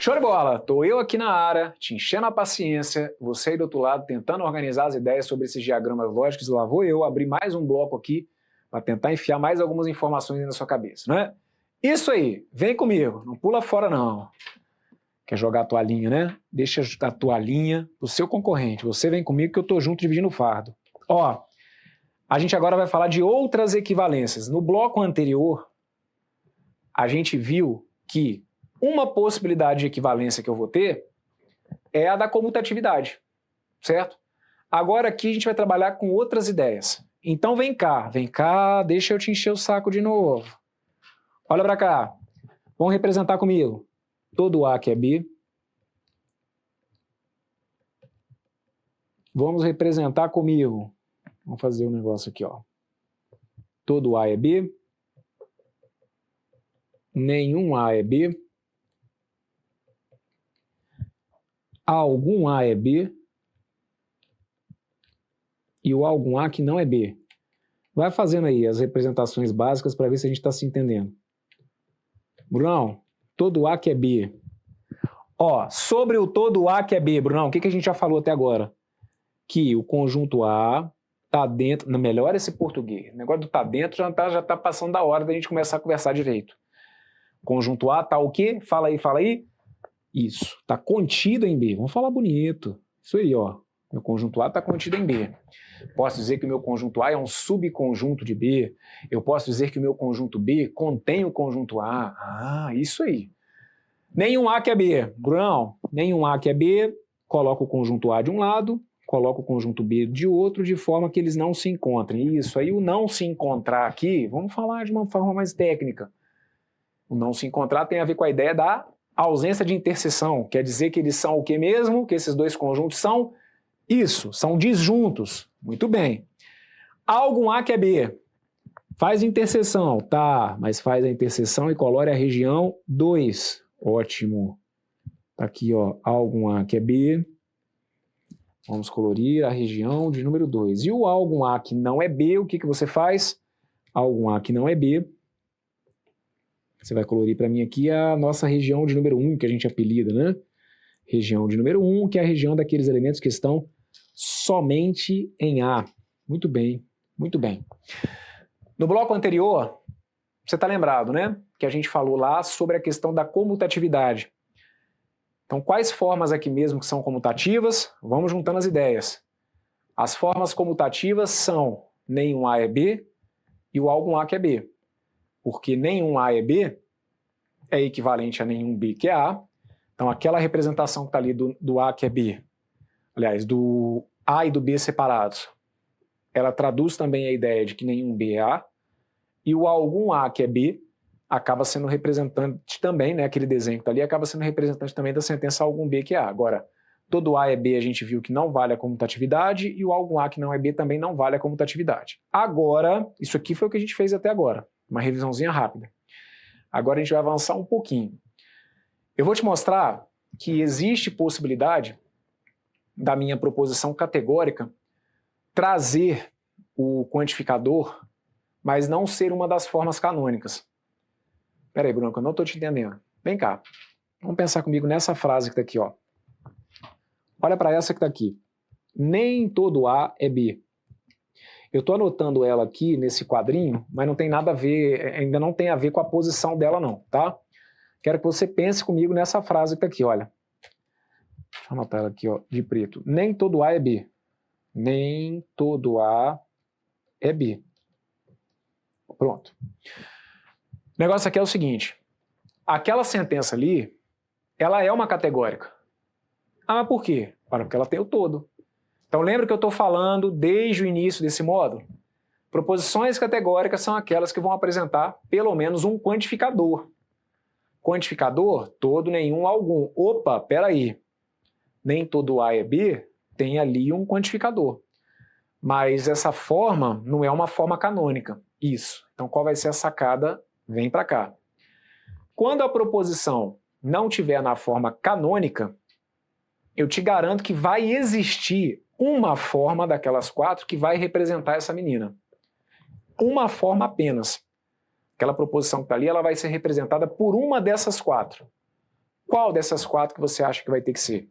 Show de bola! Tô eu aqui na área, te enchendo a paciência, você aí do outro lado tentando organizar as ideias sobre esses diagramas lógicos, lá vou eu abrir mais um bloco aqui para tentar enfiar mais algumas informações na sua cabeça, né? Isso aí, vem comigo, não pula fora não. Quer jogar a toalhinha, né? Deixa a toalhinha pro seu concorrente, você vem comigo que eu tô junto dividindo o fardo. Ó, a gente agora vai falar de outras equivalências. No bloco anterior, a gente viu que uma possibilidade de equivalência que eu vou ter é a da comutatividade, certo? Agora aqui a gente vai trabalhar com outras ideias. Então vem cá, deixa eu te encher o saco de novo. Olha para cá, vamos representar comigo. Todo A que é B. Vamos representar comigo. Vamos fazer um negócio aqui, ó. Todo A é B. Nenhum A é B. Algum A é B e o algum A que não é B. Vai fazendo aí as representações básicas para ver se a gente está se entendendo. Brunão, todo A que é B. Ó, sobre o todo A que é B, Brunão, o que a gente já falou até agora? Que o conjunto A está dentro... Melhor esse português. O negócio do tá dentro já tá passando da hora da gente começar a conversar direito. Conjunto A tá o quê? Fala aí. Isso, está contido em B. Vamos falar bonito. Isso aí, ó. Meu conjunto A está contido em B. Posso dizer que o meu conjunto A é um subconjunto de B. Eu posso dizer que o meu conjunto B contém o conjunto A. Ah, isso aí. Nenhum A que é B. Brunão, nenhum A que é B, coloca o conjunto A de um lado, coloca o conjunto B de outro, de forma que eles não se encontrem. Isso aí, o não se encontrar aqui, vamos falar de uma forma mais técnica. O não se encontrar tem a ver com a ideia da ausência de interseção, quer dizer que eles são o que mesmo? Que esses dois conjuntos são isso, são disjuntos. Muito bem. Algum A que é B, faz interseção, tá, mas faz a interseção e colore a região 2. Ótimo. Tá aqui, ó, algum A que é B. Vamos colorir a região de número 2. E o algum A que não é B, o que você faz? Algum A que não é B. Você vai colorir para mim aqui a nossa região de número 1, que a gente apelida, né? Região de número 1, que é a região daqueles elementos que estão somente em A. Muito bem, muito bem. No bloco anterior, você está lembrado, né? Que a gente falou lá sobre a questão da comutatividade. Então, quais formas aqui mesmo que são comutativas? Vamos juntando as ideias. As formas comutativas são nenhum A é B e o algum A que é B. Porque nenhum A é B é equivalente a nenhum B que é A. Então, aquela representação que está ali do A que é B, aliás, do A e do B separados, ela traduz também a ideia de que nenhum B é A, e o algum A que é B acaba sendo representante também, né, aquele desenho que está ali, acaba sendo representante também da sentença algum B que é A. Agora, todo A é B a gente viu que não vale a comutatividade, e o algum A que não é B também não vale a comutatividade. Agora, isso aqui foi o que a gente fez até agora. Uma revisãozinha rápida. Agora a gente vai avançar um pouquinho. Eu vou te mostrar que existe possibilidade da minha proposição categórica trazer o quantificador, mas não ser uma das formas canônicas. Espera aí, Bruno, eu não estou te entendendo. Vem cá. Vamos pensar comigo nessa frase que está aqui, ó. Olha para essa que está aqui. Nem todo A é B. Eu estou anotando ela aqui nesse quadrinho, mas não tem nada a ver, ainda não tem a ver com a posição dela não, tá? Quero que você pense comigo nessa frase que tá aqui, olha. Deixa eu anotar ela aqui, ó, de preto. Nem todo A é B. Nem todo A é B. Pronto. O negócio aqui é o seguinte. Aquela sentença ali, ela é uma categórica. Ah, mas por quê? Porque ela tem o todo. Então lembra que eu estou falando desde o início desse módulo? Proposições categóricas são aquelas que vão apresentar pelo menos um quantificador. Quantificador, todo, nenhum, algum. Opa, peraí. Nem todo A é B, tem ali um quantificador. Mas essa forma não é uma forma canônica. Isso. Então qual vai ser a sacada? Vem para cá. Quando a proposição não tiver na forma canônica, eu te garanto que vai existir uma forma daquelas 4 que vai representar essa menina. Uma forma apenas. Aquela proposição que está ali, ela vai ser representada por uma dessas 4. Qual dessas 4 que você acha que vai ter que ser?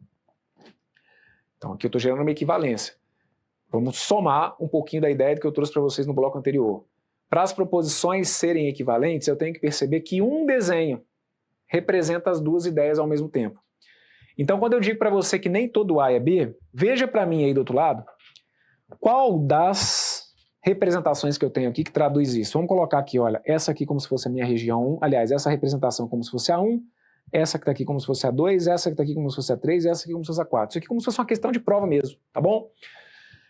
Então aqui eu estou gerando uma equivalência. Vamos somar um pouquinho da ideia que eu trouxe para vocês no bloco anterior. Para as proposições serem equivalentes, eu tenho que perceber que um desenho representa as 2 ideias ao mesmo tempo. Então, quando eu digo para você que nem todo A é B, veja para mim aí do outro lado, qual das representações que eu tenho aqui que traduz isso? Vamos colocar aqui, olha, essa aqui como se fosse a minha região 1, aliás, essa representação como se fosse a 1, essa que está aqui como se fosse a 2, essa que está aqui como se fosse a 3, essa aqui como se fosse a 4. Isso aqui como se fosse uma questão de prova mesmo, tá bom?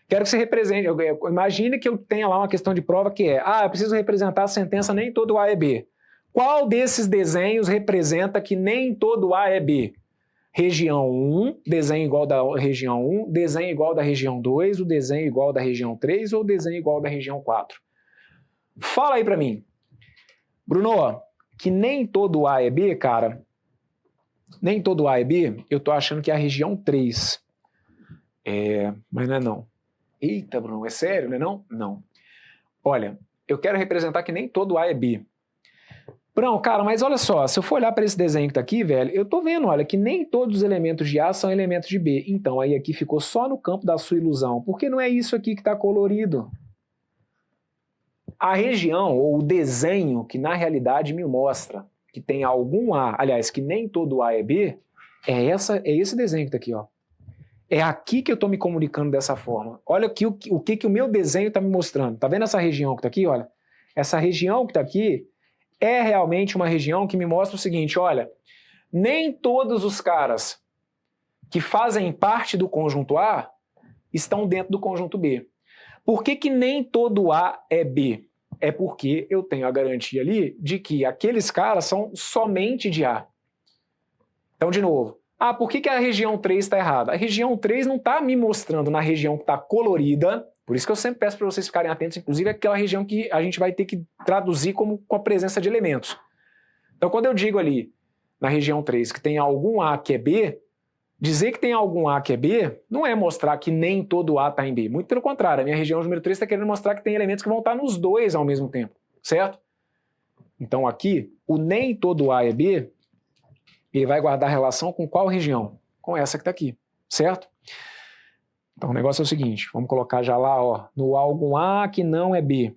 Quero que você represente, imagine que eu tenha lá uma questão de prova que é, eu preciso representar a sentença nem todo A é B. Qual desses desenhos representa que nem todo A é B? Região 1, desenho igual da região 1, desenho igual da região 2, o desenho igual da região 3 ou o desenho igual da região 4? Fala aí pra mim. Bruno, que nem todo A é B, cara, nem todo A é B, eu tô achando que é a região 3. Mas não é não. Eita, Bruno, é sério, não é não? Não. Olha, eu quero representar que nem todo A é B. Bruno, cara, mas olha só, se eu for olhar para esse desenho que tá aqui, velho, eu tô vendo, olha, que nem todos os elementos de A são elementos de B. Então, aí aqui ficou só no campo da sua ilusão, porque não é isso aqui que tá colorido. A região, ou o desenho, que na realidade me mostra que tem algum A, aliás, que nem todo A é B, é esse desenho que tá aqui, ó. É aqui que eu estou me comunicando dessa forma. Olha aqui o que o meu desenho está me mostrando. Tá vendo essa região que está aqui? Olha, essa região que está aqui é realmente uma região que me mostra o seguinte, olha, nem todos os caras que fazem parte do conjunto A estão dentro do conjunto B. Por que nem todo A é B? É porque eu tenho a garantia ali de que aqueles caras são somente de A. Então, de novo, por que a região 3 está errada? A região 3 não está me mostrando na região que está colorida, por isso que eu sempre peço para vocês ficarem atentos, inclusive aquela região que a gente vai ter que traduzir como com a presença de elementos. Então, quando eu digo ali, na região 3, que tem algum A que é B, dizer que tem algum A que é B não é mostrar que nem todo A está em B. Muito pelo contrário, a minha região número 3 está querendo mostrar que tem elementos que vão estar nos dois ao mesmo tempo, certo? Então aqui, o nem todo A é B, ele vai guardar relação com qual região? Com essa que está aqui, certo? Então o negócio é o seguinte, vamos colocar já lá, ó, no algum A que não é B.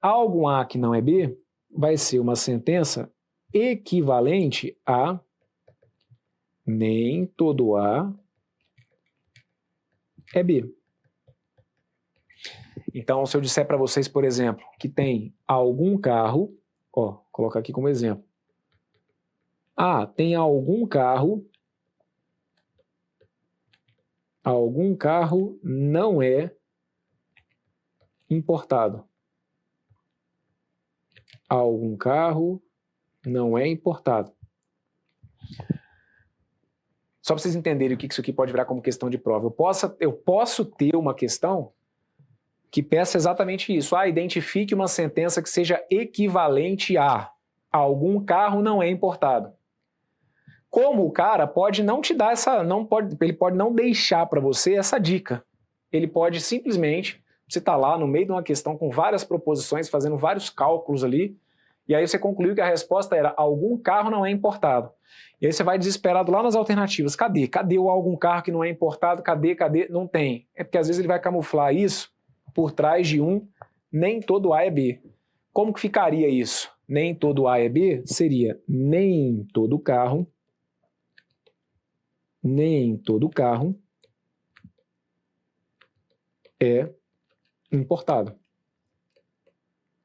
Algum A que não é B vai ser uma sentença equivalente a nem todo A é B. Então, se eu disser para vocês, por exemplo, que tem algum carro, ó, colocar aqui como exemplo. Tem algum carro não é importado. Algum carro não é importado. Só para vocês entenderem o que isso aqui pode virar como questão de prova. Eu posso ter uma questão que peça exatamente isso. Identifique uma sentença que seja equivalente a algum carro não é importado. Como o cara pode não te dar ele pode não deixar para você essa dica. Ele pode simplesmente, você está lá no meio de uma questão com várias proposições, fazendo vários cálculos ali, e aí você concluiu que a resposta era algum carro não é importado. E aí você vai desesperado lá nas alternativas. Cadê? Cadê o algum carro que não é importado? Cadê? Não tem. É porque às vezes ele vai camuflar isso por trás de nem todo A é B. Como que ficaria isso? Nem todo A é B seria nem todo carro é importado.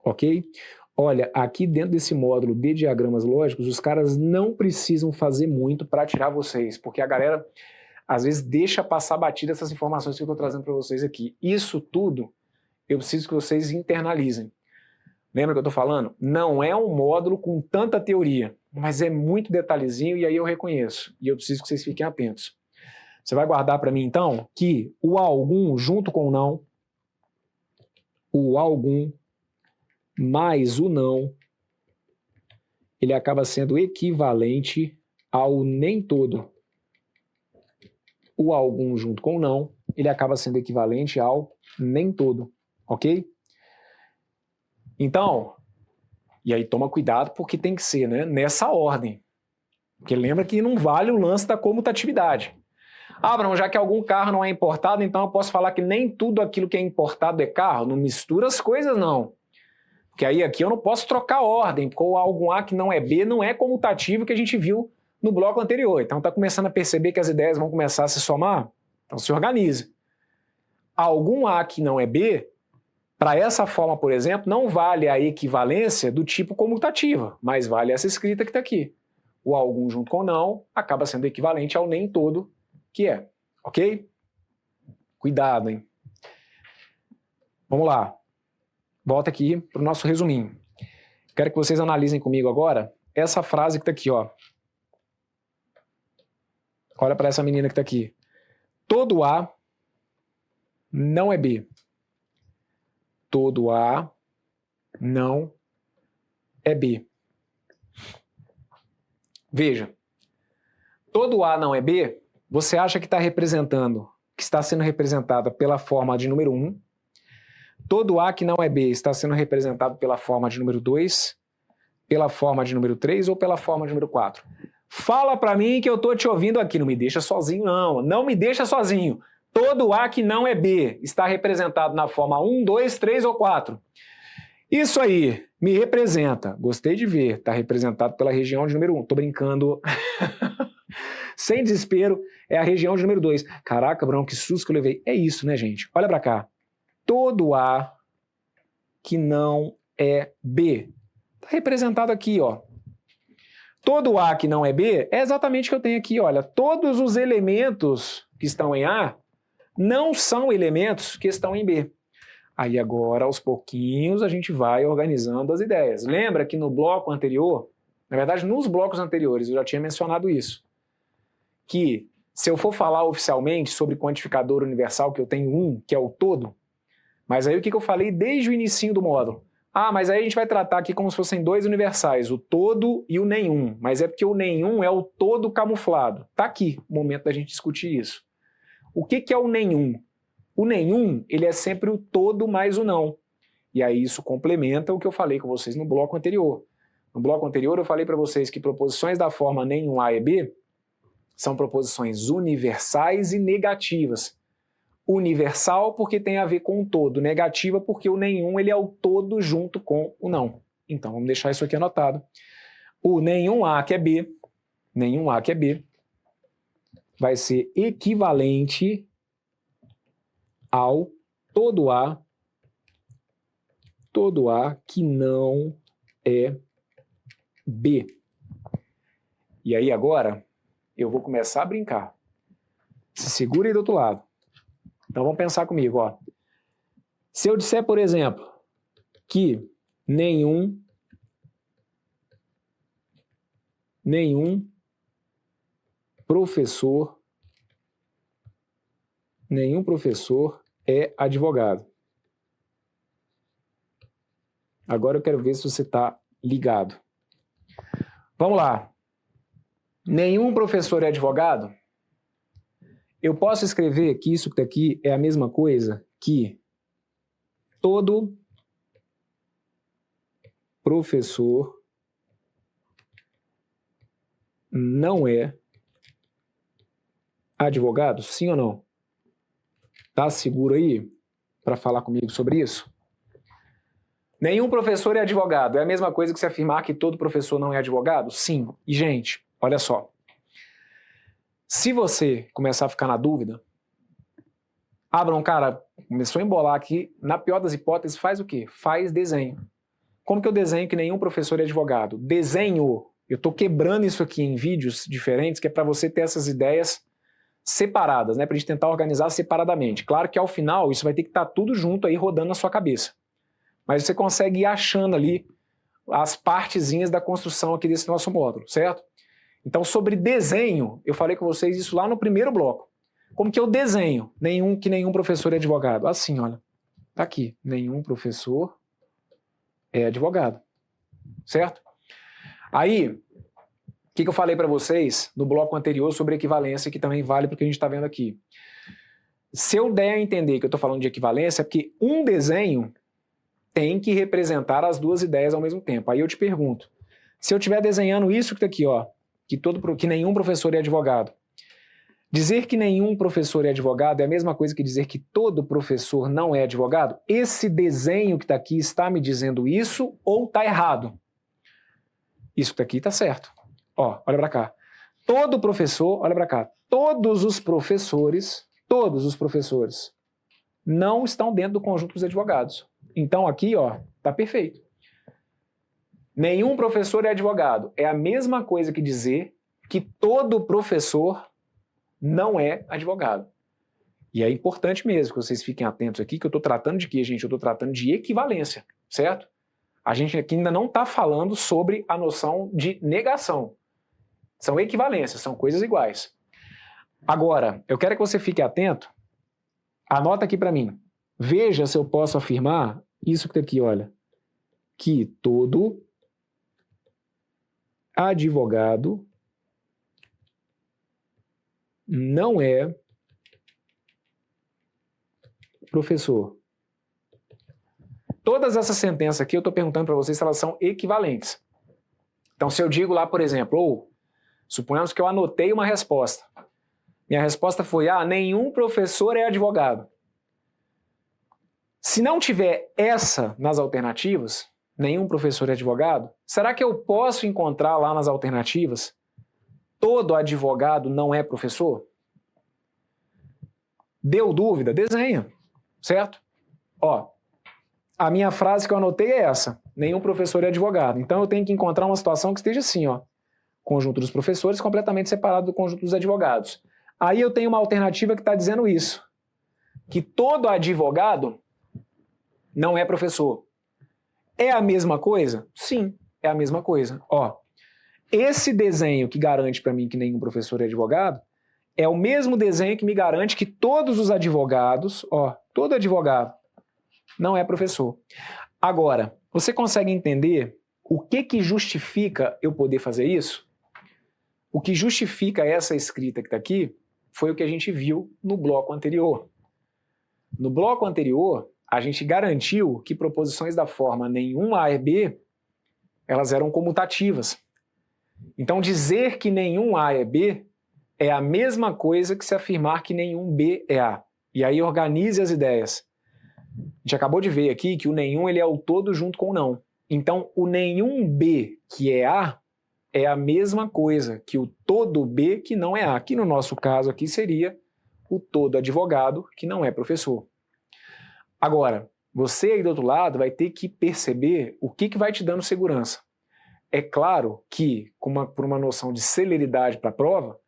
Ok? Olha, aqui dentro desse módulo de diagramas lógicos, os caras não precisam fazer muito para tirar vocês, porque a galera às vezes deixa passar batida essas informações que eu estou trazendo para vocês aqui. Isso tudo eu preciso que vocês internalizem. Lembra que eu estou falando? Não é um módulo com tanta teoria, mas é muito detalhezinho e aí eu reconheço. E eu preciso que vocês fiquem atentos. Você vai guardar para mim, então, que o algum junto com o não, o algum mais o não, ele acaba sendo equivalente ao nem todo. O algum junto com o não, ele acaba sendo equivalente ao nem todo, ok? Então, e aí toma cuidado porque tem que ser, né, nessa ordem. Porque lembra que não vale o lance da comutatividade. Ah, Bruno, já que algum carro não é importado, então eu posso falar que nem tudo aquilo que é importado é carro? Não mistura as coisas, não. Porque aí aqui eu não posso trocar a ordem, porque o algum A que não é B não é comutativo que a gente viu no bloco anterior. Então está começando a perceber que as ideias vão começar a se somar? Então se organize. Algum A que não é B, para essa forma, por exemplo, não vale a equivalência do tipo comutativa, mas vale essa escrita que está aqui. O algum junto com não acaba sendo equivalente ao nem todo que é, ok? Cuidado, hein? Vamos lá. Volta aqui para o nosso resuminho. Quero que vocês analisem comigo agora essa frase que está aqui, ó. Olha para essa menina que está aqui. Todo A não é B. Todo A não é B. Veja, todo A não é B, você acha que está sendo representada pela forma de número 1. Todo A que não é B está sendo representado pela forma de número 2, pela forma de número 3 ou pela forma de número 4. Fala para mim que eu estou te ouvindo aqui, não me deixa sozinho não, não me deixa sozinho. Todo A que não é B está representado na forma 1, 2, 3 ou 4. Isso aí me representa, gostei de ver, está representado pela região de número 1. Tô brincando. Sem desespero, é a região de número 2. Caraca, Bruno, que susto que eu levei. É isso, né, gente? Olha para cá. Todo A que não é B está representado aqui, ó. Todo A que não é B é exatamente o que eu tenho aqui, olha. Todos os elementos que estão em A não são elementos que estão em B. Aí agora, aos pouquinhos, a gente vai organizando as ideias. Lembra que no bloco anterior, na verdade, nos blocos anteriores, eu já tinha mencionado isso, que se eu for falar oficialmente sobre quantificador universal, que eu tenho um, que é o todo, mas aí o que eu falei desde o inicinho do módulo? Ah, mas aí a gente vai tratar aqui como se fossem dois universais, o todo e o nenhum, mas é porque o nenhum é o todo camuflado. Tá aqui o momento da gente discutir isso. O que é o nenhum? O nenhum, ele é sempre o todo mais o não. E aí isso complementa o que eu falei com vocês no bloco anterior. No bloco anterior eu falei para vocês que proposições da forma nenhum A e B são proposições universais e negativas. Universal porque tem a ver com o todo, negativa porque o nenhum ele é o todo junto com o não. Então vamos deixar isso aqui anotado. O nenhum A que é B, vai ser equivalente ao todo A que não é B. E aí agora eu vou começar a brincar. Se segura aí do outro lado. Então vamos pensar comigo, ó. Se eu disser, por exemplo, que nenhum professor é advogado. Agora eu quero ver se você está ligado. Vamos lá. Nenhum professor é advogado? Eu posso escrever que isso daqui é a mesma coisa que todo professor não é advogado? Sim ou não? Tá seguro aí para falar comigo sobre isso? Nenhum professor é advogado. É a mesma coisa que se afirmar que todo professor não é advogado? Sim. E, gente, olha só. Se você começar a ficar na dúvida, Bruno, cara, começou a embolar aqui, na pior das hipóteses, faz o quê? Faz desenho. Como que eu desenho que nenhum professor é advogado? Desenho. Eu estou quebrando isso aqui em vídeos diferentes, que é para você ter essas ideias separadas, né? Para a gente tentar organizar separadamente. Claro que ao final isso vai ter que estar tudo junto aí rodando na sua cabeça. Mas você consegue ir achando ali as partezinhas da construção aqui desse nosso módulo, certo? Então, sobre desenho, eu falei com vocês isso lá no primeiro bloco. Como que eu desenho? Que nenhum professor é advogado. Assim, olha. Tá aqui. Nenhum professor é advogado. Certo? Aí, o que eu falei para vocês no bloco anterior sobre equivalência, que também vale para o que a gente está vendo aqui. Se eu der a entender que eu estou falando de equivalência, é porque um desenho tem que representar as duas ideias ao mesmo tempo. Aí eu te pergunto, se eu estiver desenhando isso que está aqui, ó, que nenhum professor é advogado. Dizer que nenhum professor é advogado é a mesma coisa que dizer que todo professor não é advogado? Esse desenho que está aqui está me dizendo isso ou está errado? Isso que está aqui está certo. Ó, olha para cá. Todo professor, olha para cá, todos os professores não estão dentro do conjunto dos advogados. Então aqui, ó, tá perfeito. Nenhum professor é advogado. É a mesma coisa que dizer que todo professor não é advogado. E é importante mesmo que vocês fiquem atentos aqui, que eu estou tratando de quê, gente? Eu estou tratando de equivalência, certo? A gente aqui ainda não está falando sobre a noção de negação. São equivalências, são coisas iguais. Agora, eu quero que você fique atento. Anota aqui para mim. Veja se eu posso afirmar isso que está aqui, olha. Que todo advogado não é professor. Todas essas sentenças aqui eu estou perguntando para vocês se elas são equivalentes. Então, se eu digo lá, por exemplo, suponhamos que eu anotei uma resposta. Minha resposta foi, nenhum professor é advogado. Se não tiver essa nas alternativas, nenhum professor é advogado, será que eu posso encontrar lá nas alternativas todo advogado não é professor? Deu dúvida? Desenha, certo? Ó, a minha frase que eu anotei é essa, nenhum professor é advogado. Então eu tenho que encontrar uma situação que esteja assim, ó, conjunto dos professores completamente separado do conjunto dos advogados. Aí eu tenho uma alternativa que está dizendo isso, que todo advogado não é professor. É a mesma coisa? Sim, é a mesma coisa. Ó, esse desenho que garante para mim que nenhum professor é advogado é o mesmo desenho que me garante que todos os advogados, ó, todo advogado não é professor. Agora, você consegue entender o que justifica eu poder fazer isso? O que justifica essa escrita que está aqui foi o que a gente viu no bloco anterior. No bloco anterior, a gente garantiu que proposições da forma nenhum A é B, elas eram comutativas. Então, dizer que nenhum A é B é a mesma coisa que se afirmar que nenhum B é A. E aí organize as ideias. A gente acabou de ver aqui que o nenhum ele é o todo junto com o não. Então, o nenhum B que é A é a mesma coisa que o todo B que não é A. Que no nosso caso aqui seria o todo advogado que não é professor. Agora, você aí do outro lado vai ter que perceber o que vai te dando segurança. É claro que, por uma noção de celeridade para a prova,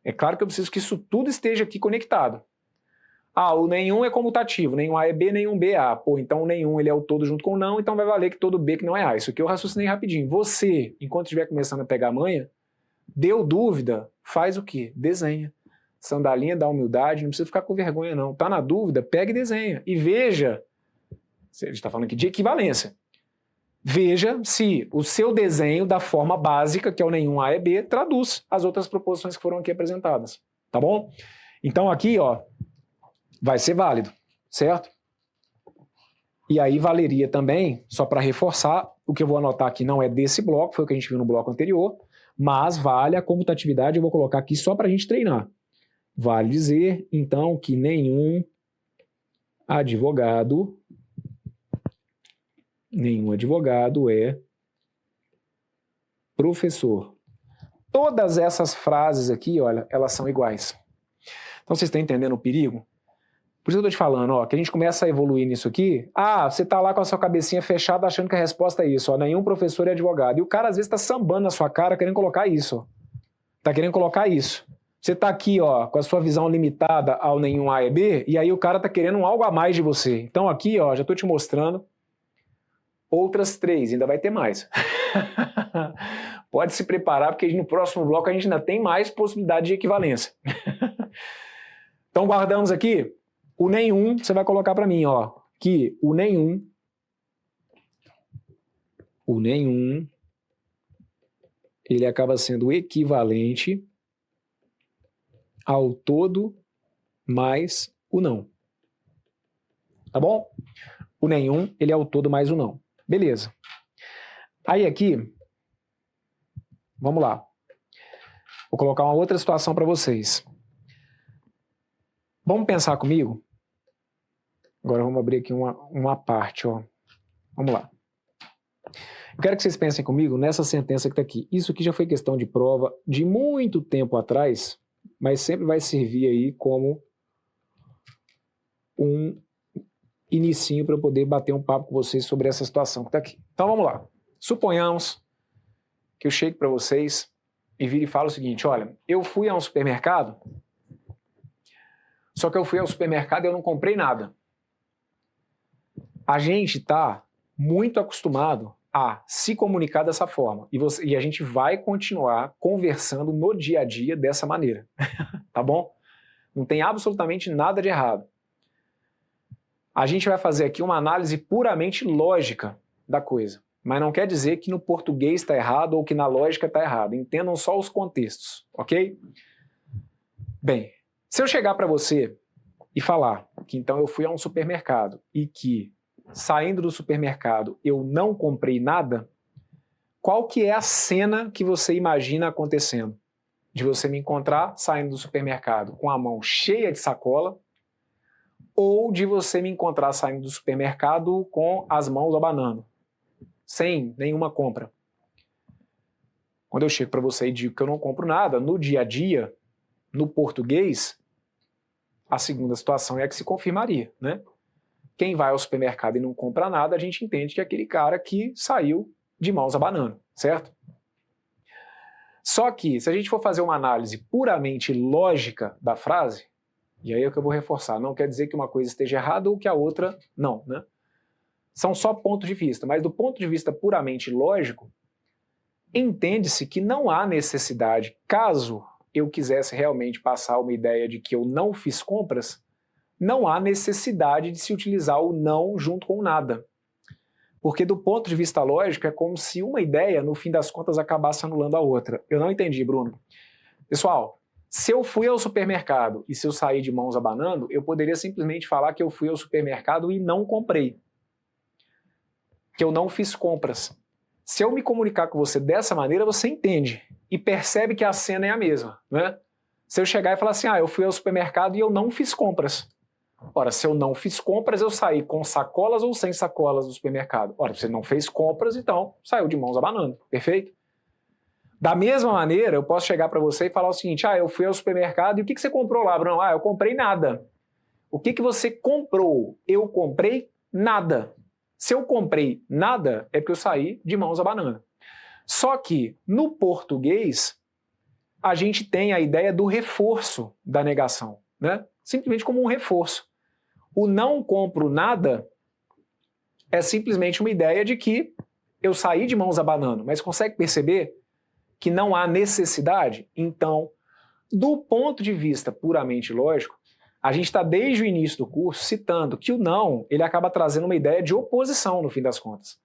é claro que eu preciso que isso tudo esteja aqui conectado. O nenhum é comutativo, nenhum A é B, nenhum B é A. Pô, então o nenhum ele é o todo junto com o não, então vai valer que todo B que não é A. Isso aqui eu raciocinei rapidinho. Você, enquanto estiver começando a pegar a manha, deu dúvida, faz o quê? Desenha. Sandalinha da humildade, não precisa ficar com vergonha não. Tá na dúvida, pega e desenha. E veja, a gente está falando aqui de equivalência. Veja se o seu desenho da forma básica, que é o nenhum A é B, traduz as outras proposições que foram aqui apresentadas, tá bom? Então aqui, ó, vai ser válido, certo? E aí valeria também, só para reforçar, o que eu vou anotar aqui não é desse bloco, foi o que a gente viu no bloco anterior, mas vale a comutatividade, eu vou colocar aqui só para a gente treinar. Vale dizer, então, que nenhum advogado é professor. Todas essas frases aqui, olha, elas são iguais. Então vocês estão entendendo o perigo? Por isso eu estou te falando, ó, que a gente começa a evoluir nisso aqui. Você está lá com a sua cabecinha fechada achando que a resposta é isso, ó, nenhum professor é advogado. E o cara às vezes está sambando na sua cara querendo colocar isso. Ó. Tá querendo colocar isso. Você está aqui, ó, com a sua visão limitada ao nenhum A é B, e aí o cara está querendo algo a mais de você. Então aqui, ó, já estou te mostrando outras 3, ainda vai ter mais. Pode se preparar, porque no próximo bloco a gente ainda tem mais possibilidade de equivalência. Então guardamos aqui, o nenhum, você vai colocar para mim, ó, que o nenhum, ele acaba sendo equivalente ao todo mais o não. Tá bom? O nenhum, ele é o todo mais o não. Beleza. Aí aqui, vamos lá. Vou colocar uma outra situação para vocês. Vamos pensar comigo? Agora vamos abrir aqui uma parte, ó. Vamos lá. Eu quero que vocês pensem comigo nessa sentença que está aqui. Isso aqui já foi questão de prova de muito tempo atrás, mas sempre vai servir aí como um inicinho para eu poder bater um papo com vocês sobre essa situação que está aqui. Então vamos lá. Suponhamos que eu chegue para vocês e vire e falo o seguinte: olha, eu fui a um supermercado, só que eu fui ao supermercado e eu não comprei nada. A gente está muito acostumado a se comunicar dessa forma e a gente vai continuar conversando no dia a dia dessa maneira, tá bom? Não tem absolutamente nada de errado. A gente vai fazer aqui uma análise puramente lógica da coisa, mas não quer dizer que no português está errado ou que na lógica está errado. Entendam só os contextos, ok? Bem, se eu chegar para você e falar que então eu fui a um supermercado e que saindo do supermercado eu não comprei nada, qual que é a cena que você imagina acontecendo? De você me encontrar saindo do supermercado com a mão cheia de sacola, ou de você me encontrar saindo do supermercado com as mãos abanando, sem nenhuma compra. Quando eu chego para você e digo que eu não compro nada, no dia a dia, no português, a segunda situação é a que se confirmaria, né? Quem vai ao supermercado e não compra nada, a gente entende que é aquele cara que saiu de mãos abanando, certo? Só que, se a gente for fazer uma análise puramente lógica da frase, e aí é o que eu vou reforçar, não quer dizer que uma coisa esteja errada ou que a outra não, né? São só pontos de vista, mas do ponto de vista puramente lógico, entende-se que não há necessidade, caso eu quisesse realmente passar uma ideia de que eu não fiz compras, não há necessidade de se utilizar o não junto com nada. Porque do ponto de vista lógico, é como se uma ideia, no fim das contas, acabasse anulando a outra. Eu não entendi, Bruno. Pessoal, se eu fui ao supermercado e se eu sair de mãos abanando, eu poderia simplesmente falar que eu fui ao supermercado e não comprei. Que eu não fiz compras. Se eu me comunicar com você dessa maneira, você entende e percebe que a cena é a mesma, né? Se eu chegar e falar assim, eu fui ao supermercado e eu não fiz compras. Ora, se eu não fiz compras, eu saí com sacolas ou sem sacolas do supermercado. Ora, você não fez compras, então saiu de mãos abanando, perfeito? Da mesma maneira, eu posso chegar para você e falar o seguinte, eu fui ao supermercado e o que você comprou lá, Bruno? Eu comprei nada. O que você comprou? Eu comprei nada. Se eu comprei nada, é porque eu saí de mãos abanando. Só que, no português, a gente tem a ideia do reforço da negação, né? Simplesmente como um reforço. O não compro nada é simplesmente uma ideia de que eu saí de mãos abanando, mas consegue perceber que não há necessidade? Então, do ponto de vista puramente lógico, a gente está desde o início do curso citando que o não, ele acaba trazendo uma ideia de oposição no fim das contas.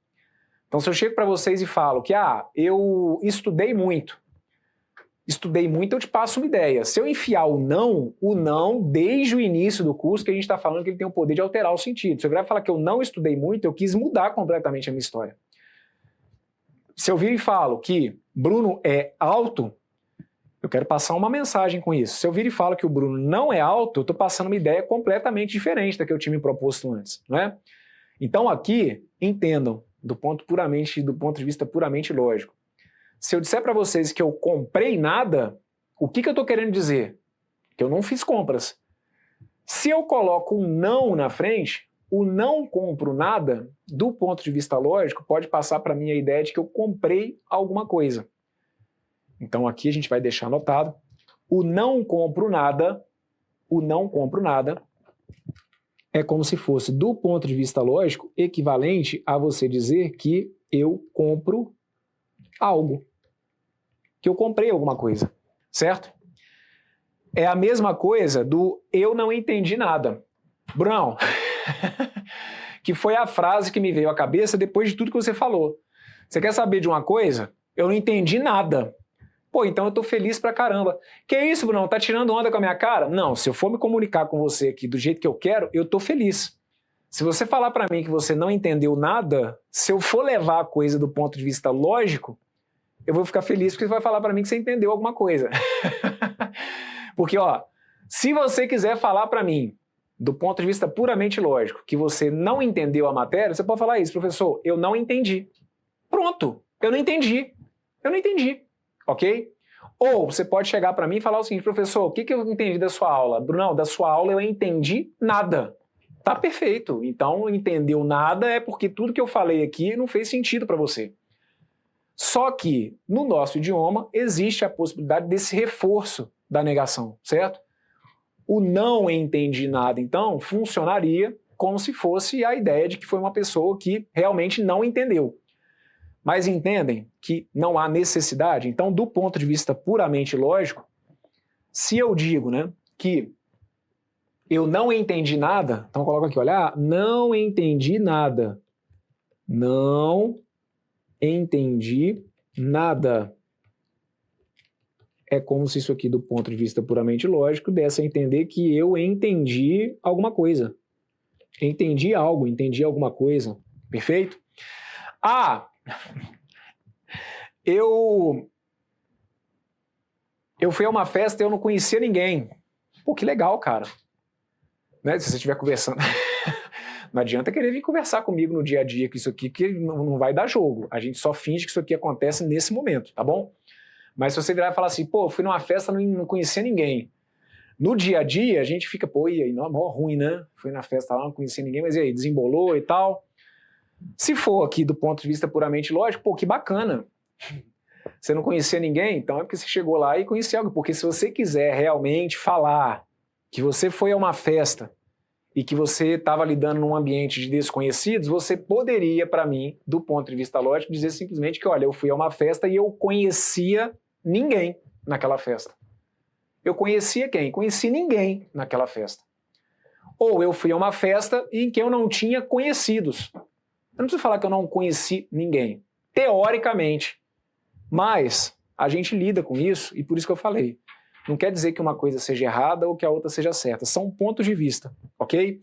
Então, se eu chego para vocês e falo que eu estudei muito, eu te passo uma ideia. Se eu enfiar o não, desde o início do curso, que a gente está falando que ele tem o poder de alterar o sentido. Se eu virar e falar que eu não estudei muito, eu quis mudar completamente a minha história. Se eu vir e falo que Bruno é alto, eu quero passar uma mensagem com isso. Se eu vir e falo que o Bruno não é alto, eu estou passando uma ideia completamente diferente da que eu tinha me proposto antes, né? Então aqui, entendam, do ponto de vista puramente lógico. Se eu disser para vocês que eu comprei nada, o que eu estou querendo dizer? Que eu não fiz compras. Se eu coloco um não na frente, o não compro nada, do ponto de vista lógico, pode passar para mim a ideia de que eu comprei alguma coisa. Então aqui a gente vai deixar anotado, o não compro nada é como se fosse, do ponto de vista lógico, equivalente a você dizer que eu compro algo, que eu comprei alguma coisa, certo? É a mesma coisa do eu não entendi nada. Brunão, que foi a frase que me veio à cabeça depois de tudo que você falou. Você quer saber de uma coisa? Eu não entendi nada. Pô, então eu tô feliz pra caramba. Que isso, Brunão? Tá tirando onda com a minha cara? Não, se eu for me comunicar com você aqui do jeito que eu quero, eu tô feliz. Se você falar pra mim que você não entendeu nada, se eu for levar a coisa do ponto de vista lógico, eu vou ficar feliz porque você vai falar para mim que você entendeu alguma coisa. Porque, ó, se você quiser falar para mim, do ponto de vista puramente lógico, que você não entendeu a matéria, você pode falar isso, professor, eu não entendi. Pronto, eu não entendi. Eu não entendi, ok? Ou você pode chegar para mim e falar o seguinte, professor, o que eu entendi da sua aula? Brunão, da sua aula eu entendi nada. Tá perfeito. Então, entendeu nada é porque tudo que eu falei aqui não fez sentido para você. Só que, no nosso idioma, existe a possibilidade desse reforço da negação, certo? O não entendi nada, então, funcionaria como se fosse a ideia de que foi uma pessoa que realmente não entendeu. Mas entendem que não há necessidade? Então, do ponto de vista puramente lógico, se eu digo, né, que eu não entendi nada, então coloca aqui, olha, não entendi nada. Não entendi nada. É como se isso aqui, do ponto de vista puramente lógico, desse a entender que eu entendi alguma coisa. Entendi algo, entendi alguma coisa. Perfeito? Ah, eu fui a uma festa e eu não conhecia ninguém. Pô, que legal, cara. Né? Se você estiver conversando... Não adianta querer vir conversar comigo no dia a dia com isso aqui, que não vai dar jogo. A gente só finge que isso aqui acontece nesse momento, tá bom? Mas se você virar e falar assim, pô, fui numa festa e não conhecia ninguém. No dia a dia, a gente fica, pô, e aí, não, mó ruim, né? Fui na festa lá, não conhecia ninguém, mas e aí, desembolou e tal. Se for aqui do ponto de vista puramente lógico, pô, que bacana. Você não conhecia ninguém, então é porque você chegou lá e conhecia algo. Porque se você quiser realmente falar que você foi a uma festa e que você estava lidando num ambiente de desconhecidos, você poderia, para mim, do ponto de vista lógico, dizer simplesmente que, olha, eu fui a uma festa e eu conhecia ninguém naquela festa. Eu conhecia quem? Conheci ninguém naquela festa. Ou eu fui a uma festa em que eu não tinha conhecidos. Eu não preciso falar que eu não conheci ninguém. Teoricamente. Mas a gente lida com isso e por isso que eu falei. Não quer dizer que uma coisa seja errada ou que a outra seja certa. São pontos de vista, ok?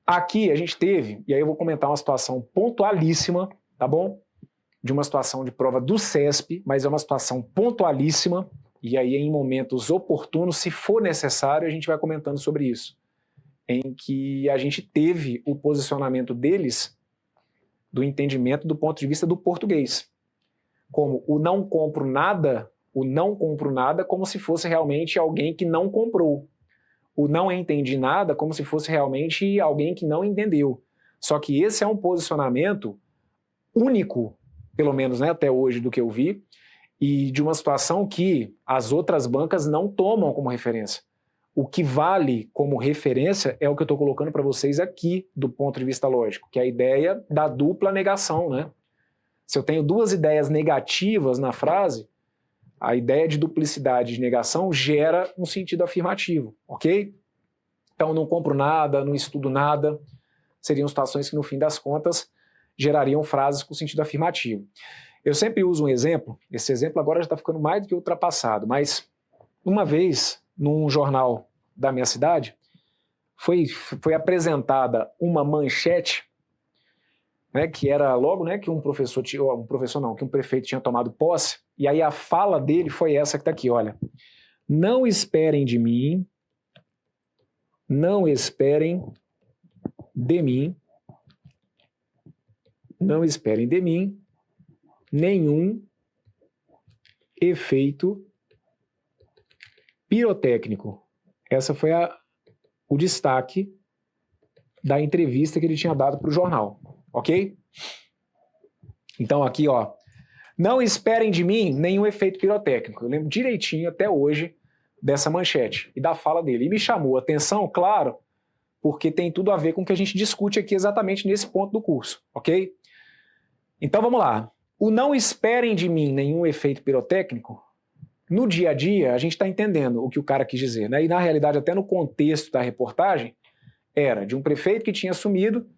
Aqui a gente teve, e aí eu vou comentar uma situação pontualíssima, tá bom? De uma situação de prova do CESP, mas é uma situação pontualíssima, e aí em momentos oportunos, se for necessário, a gente vai comentando sobre isso. Em que a gente teve o posicionamento deles do entendimento do ponto de vista do português. Como o não compro nada como se fosse realmente alguém que não comprou. O não entendi nada como se fosse realmente alguém que não entendeu. Só que esse é um posicionamento único, pelo menos, né, até hoje do que eu vi, e de uma situação que as outras bancas não tomam como referência. O que vale como referência é o que eu estou colocando para vocês aqui, do ponto de vista lógico, que é a ideia da dupla negação, né? Se eu tenho duas ideias negativas na frase, a ideia de duplicidade de negação gera um sentido afirmativo, ok? Então, não compro nada, não estudo nada, seriam situações que, no fim das contas, gerariam frases com sentido afirmativo. Eu sempre uso um exemplo, esse exemplo agora já está ficando mais do que ultrapassado, mas uma vez, num jornal da minha cidade, foi apresentada uma manchete, né, que era logo, né, que um prefeito tinha tomado posse, e aí a fala dele foi essa que está aqui, olha, não esperem de mim nenhum efeito pirotécnico. Essa foi o destaque da entrevista que ele tinha dado para o jornal, ok? Então aqui, ó, não esperem de mim nenhum efeito pirotécnico. Eu lembro direitinho até hoje dessa manchete e da fala dele. E me chamou a atenção, claro, porque tem tudo a ver com o que a gente discute aqui exatamente nesse ponto do curso, ok? Então vamos lá. O não esperem de mim nenhum efeito pirotécnico, no dia a dia a gente está entendendo o que o cara quis dizer, né? E na realidade até no contexto da reportagem era de um prefeito que tinha assumido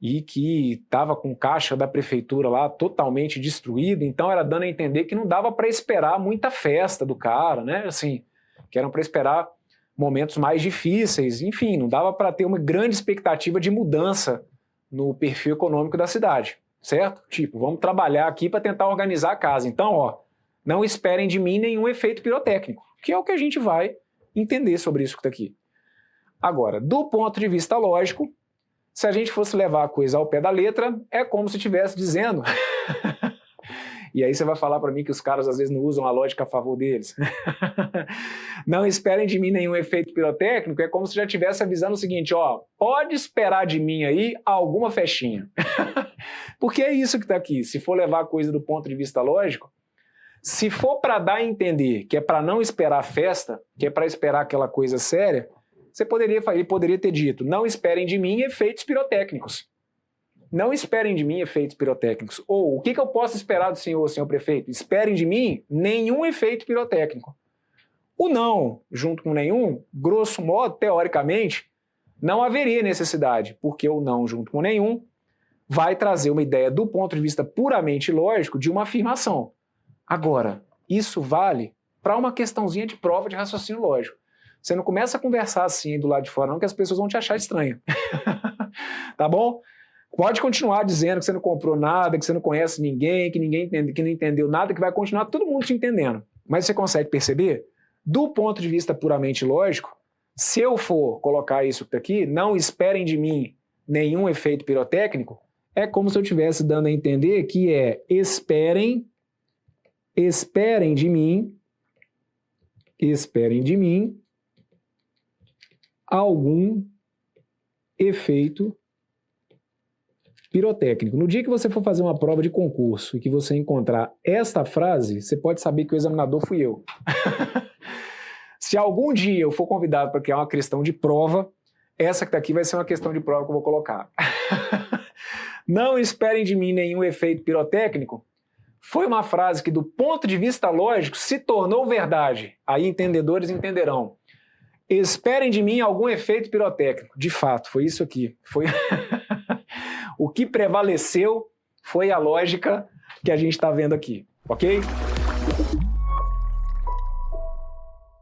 e que estava com caixa da prefeitura lá totalmente destruído, então era dando a entender que não dava para esperar muita festa do cara, né? Assim, que eram para esperar momentos mais difíceis, enfim, não dava para ter uma grande expectativa de mudança no perfil econômico da cidade. certo? Tipo, vamos trabalhar aqui para tentar organizar a casa. Então, ó, não esperem de mim nenhum efeito pirotécnico, que é o que a gente vai entender sobre isso que está aqui. Agora, do ponto de vista lógico, se a gente fosse levar a coisa ao pé da letra, é como se estivesse dizendo... E aí você vai falar para mim que os caras às vezes não usam a lógica a favor deles. Não esperem de mim nenhum efeito pirotécnico, é como se já estivesse avisando o seguinte, ó, pode esperar de mim aí alguma festinha. Porque é isso que está aqui, se for levar a coisa do ponto de vista lógico, se for para dar a entender que é para não esperar festa, que é para esperar aquela coisa séria, ele poderia ter dito, não esperem de mim efeitos pirotécnicos. Não esperem de mim efeitos pirotécnicos. Ou, o que eu posso esperar do senhor prefeito? Esperem de mim nenhum efeito pirotécnico. O não, junto com nenhum, grosso modo, teoricamente, não haveria necessidade, porque o não, junto com nenhum, vai trazer uma ideia do ponto de vista puramente lógico de uma afirmação. Agora, isso vale para uma questãozinha de prova de raciocínio lógico. Você não começa a conversar assim do lado de fora, não, que as pessoas vão te achar estranho. Tá bom? Pode continuar dizendo que você não comprou nada, que você não conhece ninguém, que ninguém entende, que não entendeu nada, que vai continuar todo mundo te entendendo. Mas você consegue perceber? Do ponto de vista puramente lógico, se eu for colocar isso aqui, não esperem de mim nenhum efeito pirotécnico, é como se eu estivesse dando a entender que esperem de mim algum efeito pirotécnico. No dia que você for fazer uma prova de concurso e que você encontrar esta frase, você pode saber que o examinador fui eu. Se algum dia eu for convidado para criar uma questão de prova, essa que está aqui vai ser uma questão de prova que eu vou colocar. Não esperem de mim nenhum efeito pirotécnico. Foi uma frase que, do ponto de vista lógico, se tornou verdade. Aí entendedores entenderão. Esperem de mim algum efeito pirotécnico. De fato, foi isso aqui. Foi... O que prevaleceu foi a lógica que a gente está vendo aqui, ok?